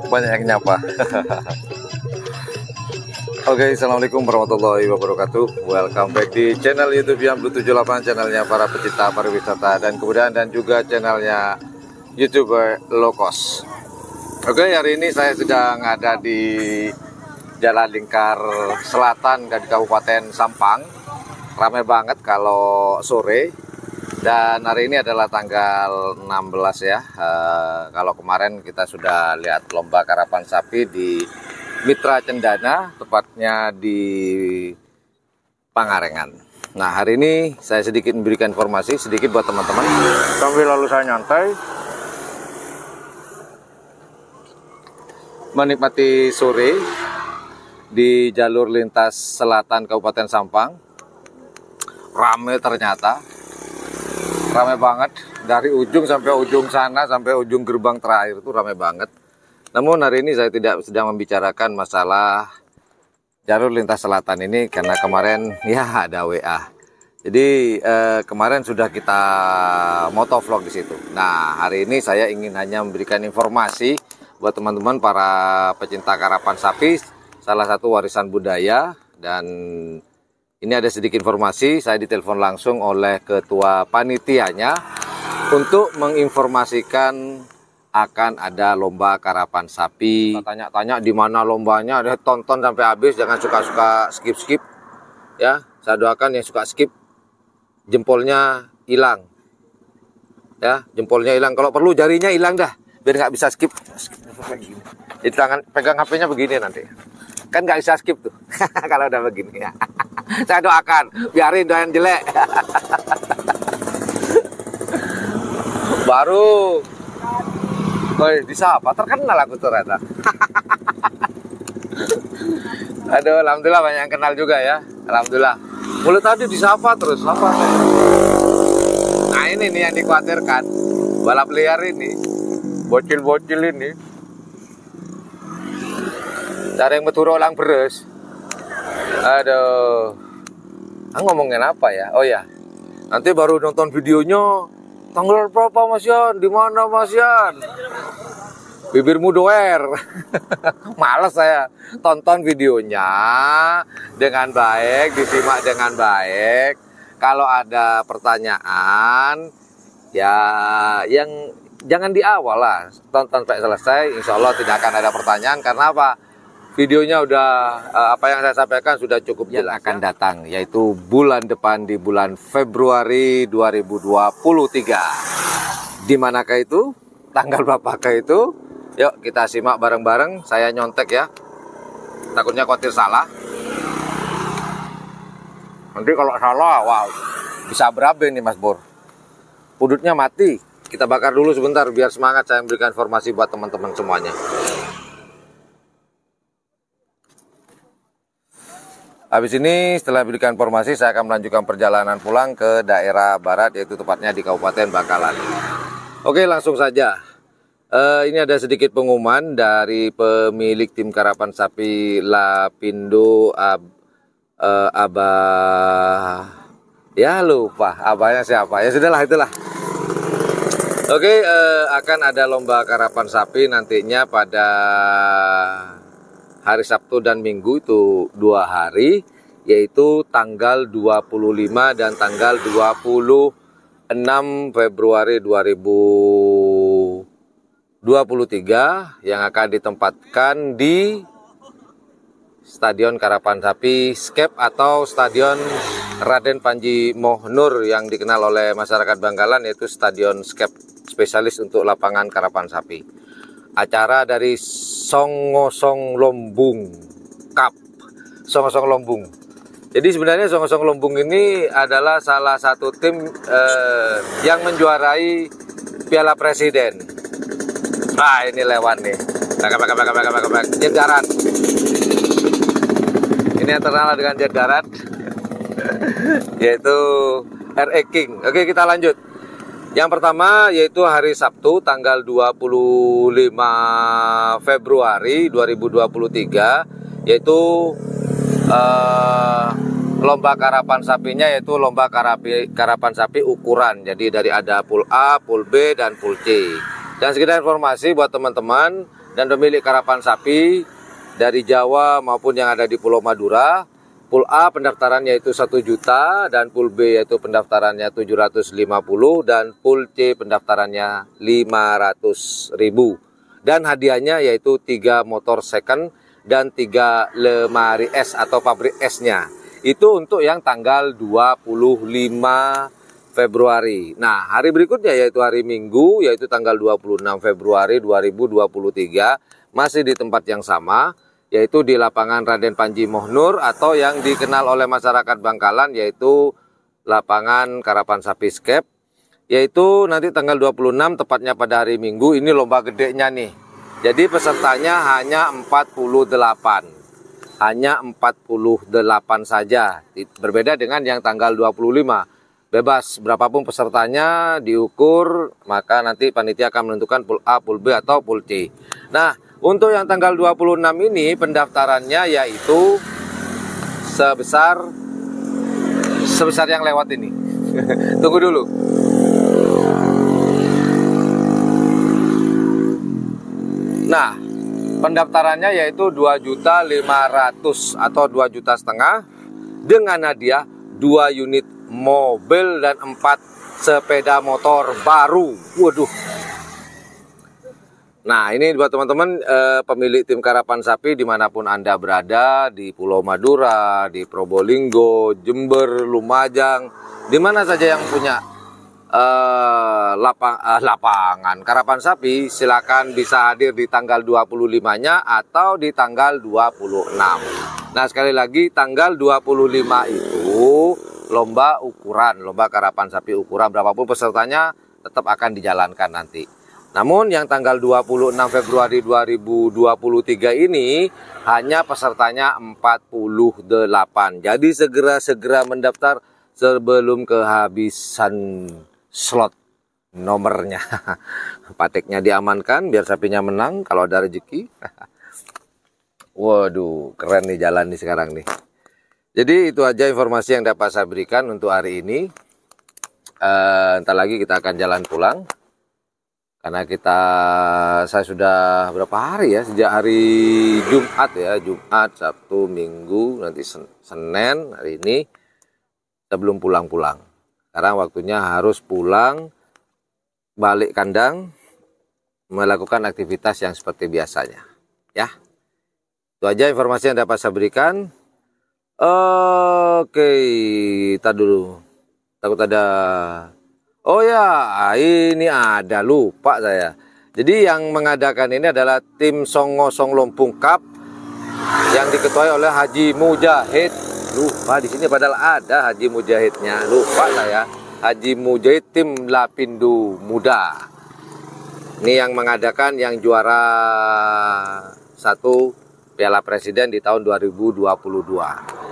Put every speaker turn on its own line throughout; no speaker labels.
Banyak yang nyapa. Oke, assalamualaikum warahmatullahi wabarakatuh. Welcome back di channel YouTube yang Blue 78, channelnya para pecinta pariwisata dan kebudayaan, dan juga channelnya YouTuber low cost. Oke, hari ini saya sedang ada di Jalan Lingkar Selatan di Kabupaten Sampang. Ramai banget kalau sore. Dan hari ini adalah tanggal 16 ya. Kalau kemarin kita sudah lihat lomba karapan sapi di Mitra Cendana, tepatnya di Pangarengan. Nah, hari ini saya sedikit memberikan informasi sedikit buat teman-teman sambil lalu saya nyantai menikmati sore di jalur lintas selatan Kabupaten Sampang. Rame ternyata. Ramai banget dari ujung sampai ujung sana, sampai ujung gerbang terakhir itu ramai banget. Namun hari ini saya tidak sedang membicarakan masalah jalur lintas selatan ini karena kemarin ya ada WA. Jadi kemarin sudah kita motovlog di situ. Nah, hari ini saya ingin hanya memberikan informasi buat teman-teman para pecinta karapan sapi, salah satu warisan budaya. Dan ini ada sedikit informasi, saya ditelepon langsung oleh ketua panitianya untuk menginformasikan akan ada lomba karapan sapi. Tanya-tanya di mana lombanya, ada tonton sampai habis, jangan suka-suka skip-skip. Ya, saya doakan yang suka skip jempolnya hilang. Ya, jempolnya hilang. Kalau perlu jarinya hilang dah, biar nggak bisa skip. Jadi tangan pegang HP-nya begini nanti. Kan nggak bisa skip tuh kalau udah begini ya. Saya doakan biarin doain jelek. Baru disapa terkenal aku ternyata. Aduh, alhamdulillah banyak yang kenal juga ya. Alhamdulillah. Mulai tadi disapa terus apa saya. Nah, ini nih yang dikhawatirkan, balap liar ini, bocil-bocil ini. Cara yang meturo lang beres. Aduh. Ngomongin apa ya? Oh ya. Nanti baru nonton videonya tanggal berapa Mas Yan? Di mana Mas Yan? Bibirmu doer. Males saya. Tonton videonya dengan baik, disimak dengan baik. Kalau ada pertanyaan ya yang jangan di awal lah. Tonton sampai selesai, insya Allah tidak akan ada pertanyaan. Karena apa? Videonya udah apa yang saya sampaikan sudah cukup jelas. Akan datang yaitu bulan depan di bulan Februari 2023. Di manakah itu? Tanggal berapakah itu? Yuk kita simak bareng-bareng. Saya nyontek ya. Takutnya khawatir salah. Nanti kalau salah, wow, bisa berabe nih Mas Bor. Pudutnya mati. Kita bakar dulu sebentar biar semangat saya memberikan informasi buat teman-teman semuanya. Habis ini setelah berikan informasi saya akan melanjutkan perjalanan pulang ke daerah barat, yaitu tepatnya di Kabupaten Bangkalan. Oke, langsung saja. Ini ada sedikit pengumuman dari pemilik tim karapan sapi Lapindo Abah. Ya lupa abahnya siapa. Ya sudahlah itulah. Oke, akan ada lomba karapan sapi nantinya pada hari Sabtu dan Minggu, itu 2 hari, yaitu tanggal 25 dan tanggal 26 Februari 2023 yang akan ditempatkan di Stadion Karapan Sapi Skep atau Stadion Raden Panji Mohnur yang dikenal oleh masyarakat Bangkalan, yaitu Stadion Skep spesialis untuk lapangan karapan sapi. Acara dari Songosong Lombung Cup. Songosong Lombung. Jadi sebenarnya Songosong Lombung ini adalah salah satu tim yang menjuarai Piala Presiden. Nah, ini lewat nih. Jet darat. Ini yang terkenal dengan jet darat, yaitu RE King. Oke, kita lanjut. Yang pertama yaitu hari Sabtu tanggal 25 Februari 2023, yaitu lomba karapan sapinya yaitu lomba karapan sapi ukuran. Jadi dari ada pool A, pool B, dan pool C. Dan sekedar informasi buat teman-teman dan pemilik karapan sapi dari Jawa maupun yang ada di Pulau Madura, pool A pendaftarannya itu 1 juta, dan pool B yaitu pendaftarannya 750, dan pool C pendaftarannya 500.000. Dan hadiahnya yaitu 3 motor second dan 3 lemari es atau pabrik esnya. Itu untuk yang tanggal 25 Februari. Nah, hari berikutnya yaitu hari Minggu, yaitu tanggal 26 Februari 2023, masih di tempat yang sama, yaitu di lapangan Raden Panji Mohnur atau yang dikenal oleh masyarakat Bangkalan yaitu lapangan karapan sapi Skep, yaitu nanti tanggal 26 tepatnya pada hari Minggu. Ini lomba gedenya nih. Jadi pesertanya hanya 48. Hanya 48 saja. Berbeda dengan yang tanggal 25. Bebas berapapun pesertanya diukur, maka nanti panitia akan menentukan pool A, pool B, atau pool C. Nah, untuk yang tanggal 26 ini pendaftarannya yaitu sebesar yang lewat ini. Tunggu dulu. Nah, pendaftarannya yaitu 2.500.000 atau 2,5 juta dengan hadiah 2 unit mobil dan 4 sepeda motor baru. Waduh. Nah, ini buat teman-teman pemilik tim karapan sapi dimanapun Anda berada, di Pulau Madura, di Probolinggo, Jember, Lumajang, dimana saja yang punya lapangan karapan sapi, silakan bisa hadir di tanggal 25-nya atau di tanggal 26. Nah, sekali lagi tanggal 25 itu lomba ukuran, lomba karapan sapi ukuran, berapapun pesertanya tetap akan dijalankan nanti. Namun yang tanggal 26 Februari 2023 ini hanya pesertanya 48. Jadi segera mendaftar sebelum kehabisan slot nomornya. Pateknya diamankan biar sapinya menang kalau ada rezeki. Waduh, keren nih jalan nih sekarang nih. Jadi itu aja informasi yang dapat saya berikan untuk hari ini. Entar lagi kita akan jalan pulang. Karena saya sudah berapa hari ya, sejak hari Jumat ya, Jumat, Sabtu, Minggu, nanti Senin, hari ini sebelum pulang-pulang. Sekarang waktunya harus pulang, balik kandang, melakukan aktivitas yang seperti biasanya. Ya, itu aja informasi yang dapat saya berikan. Oke, kita dulu. Takut ada. Oh ya, ini ada, lupa saya. Jadi yang mengadakan ini adalah tim Songo Song Lompung Cup yang diketuai oleh Haji Mujahid. Lupa di sini padahal ada Haji Mujahidnya. Lupa saya. Haji Mujahid tim Lapindo Muda. Ini yang mengadakan, yang juara 1 Piala Presiden di tahun 2022.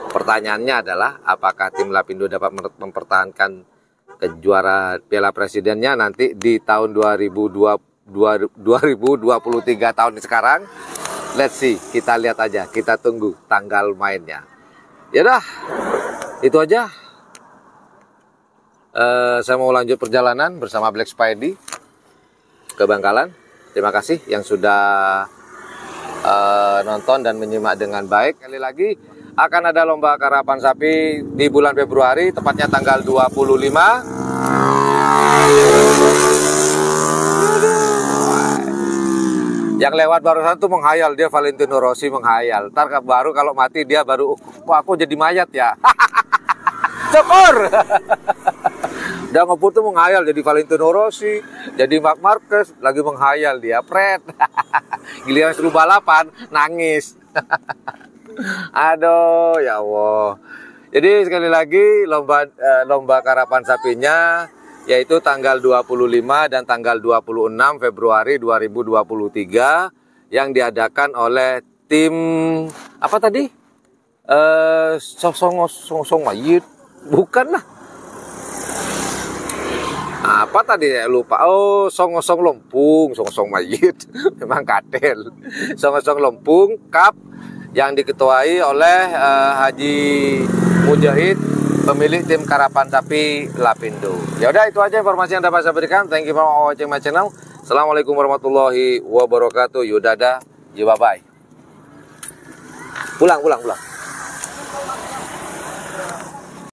Pertanyaannya adalah apakah tim Lapindo dapat mempertahankan juara Piala Presidennya nanti di tahun 2023 tahun sekarang. Let's see, kita lihat aja, kita tunggu tanggal mainnya. Ya dah, itu aja. Saya mau lanjut perjalanan bersama Black Spidey ke Bangkalan. Terima kasih yang sudah nonton dan menyimak dengan baik. Sekali lagi, akan ada lomba karapan sapi di bulan Februari, tepatnya tanggal 25. Yang lewat barusan tuh menghayal, dia Valentino Rossi menghayal. Ntar baru kalau mati dia baru, wah aku jadi mayat ya. Syukur. Udah ngebut tuh menghayal jadi Valentino Rossi, jadi Marc Marquez, lagi menghayal dia, pret. Giliran suruh balapan, nangis. Aduh, ya Allah. Jadi sekali lagi lomba karapan sapinya yaitu tanggal 25 dan tanggal 26 Februari 2023 yang diadakan oleh tim apa tadi? Song Mayit, bukan lah. Apa tadi ya lupa. Oh, Song-Song Lempung, Song-Song Mayit. Memang kadel. Song-Song Lempung Cup yang diketuai oleh Haji Mujahid, pemilik tim karapan sapi Lapindo. Ya udah, itu aja informasi yang dapat saya berikan. Thank you for watching my channel. Assalamualaikum warahmatullahi wabarakatuh. Yudada, bye bye. Pulang.